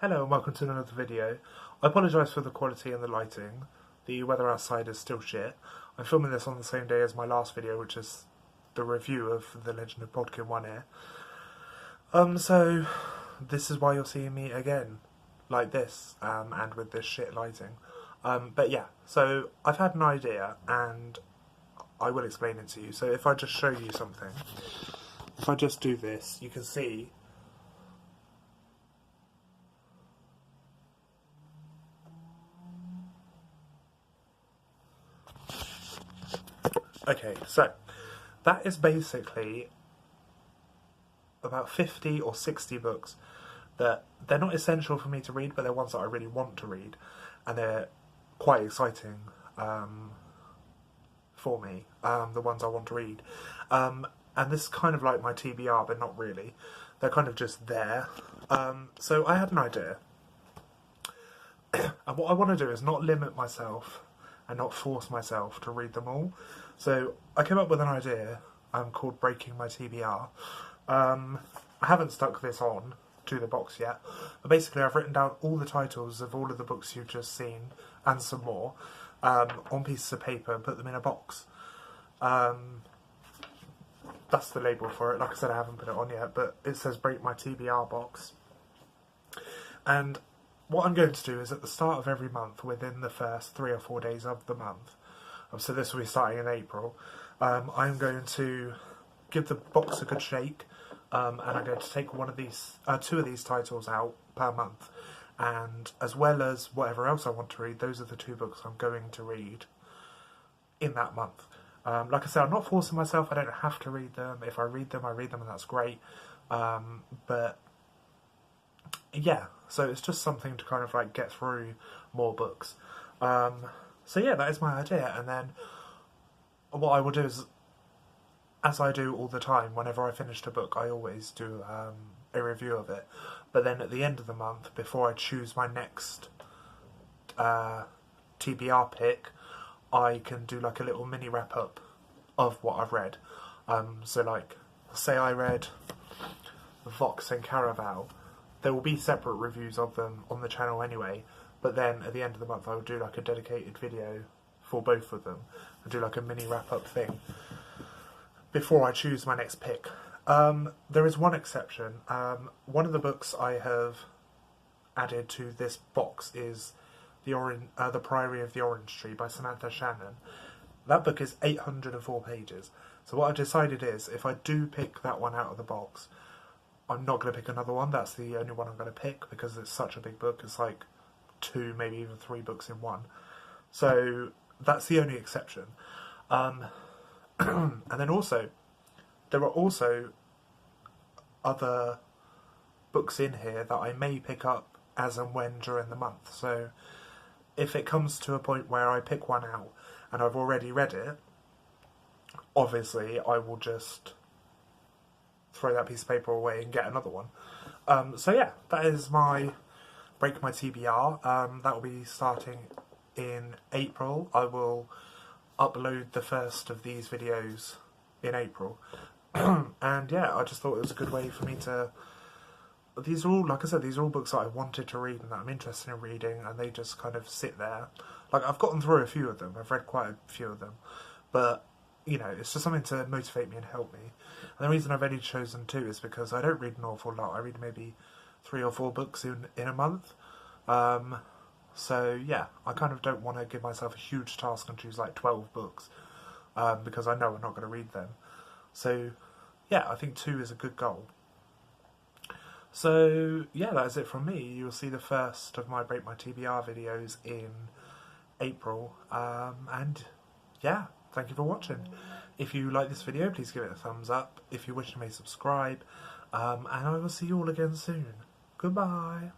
Hello and welcome to another video. I apologise for the quality and the lighting. The weather outside is still shit. I'm filming this on the same day as my last video, which is the review of The Legend of Bodkin One Ear. So this is why you're seeing me again, like this, and with this shit lighting. But yeah, so I've had an idea and I will explain it to you. So if I just show you something, if I just do this, you can see okay, so that is basically about 50 or 60 books that they're not essential for me to read, but they're ones that I really want to read, and they're quite exciting for me, the ones I want to read. And this is kind of like my TBR, but not really. They're kind of just there. So I had an idea, and what I want to do is not limit myself and not force myself to read them all. So I came up with an idea called Breaking My TBR. I haven't stuck this on to the box yet, but basically I've written down all the titles of all of the books you've just seen, and some more, on pieces of paper and put them in a box. That's the label for it. Like I said, I haven't put it on yet, but it says Break My TBR box. And what I'm going to do is at the start of every month, within the first 3 or 4 days of the month, so this will be starting in April, I'm going to give the box a good shake, and I'm going to take two of these titles out per month, and as well as whatever else I want to read, those are the 2 books I'm going to read in that month. Like I said, I'm not forcing myself, I don't have to read them. If I read them, and that's great. But yeah, so it's just something to kind of like get through more books. So yeah, that is my idea, and then what I will do is, as I do all the time, whenever I finish a book, I always do a review of it. But then at the end of the month, before I choose my next TBR pick, I can do like a little mini wrap-up of what I've read. So like, say I read Vox and Caraval, there will be separate reviews of them on the channel anyway, but then at the end of the month I will do like a dedicated video for both of them, and do like a mini wrap-up thing before I choose my next pick. There is one exception. One of the books I have added to this box is the Priory of the Orange Tree by Samantha Shannon. That book is 804 pages. So what I've decided is, if I do pick that one out of the box, I'm not going to pick another one. That's the only one I'm going to pick, because it's such a big book. It's like 2, maybe even 3 books in one. So that's the only exception. And then also, there are also other books in here that I may pick up as and when during the month. So if it comes to a point where I pick one out and I've already read it, obviously I will just throw that piece of paper away and get another one. So yeah, that is my Break My TBR. That will be starting in April. I will upload the first of these videos in April. And yeah, I just thought it was a good way for me to... These are all, like I said, these are all books that I wanted to read and that I'm interested in reading, and they just kind of sit there. Like, I've gotten through a few of them, I've read quite a few of them, but, you know, it's just something to motivate me and help me. And the reason I've only chosen 2 is because I don't read an awful lot. I read maybe 3 or 4 books in a month. So yeah, I kind of don't want to give myself a huge task and choose like 12 books, because I know I'm not going to read them. So yeah, I think 2 is a good goal. So yeah, that is it from me. You'll see the first of my Break My TBR videos in April. And yeah, thank you for watching. If you like this video, please give it a thumbs up. If you wish, you may subscribe. And I will see you all again soon. Goodbye.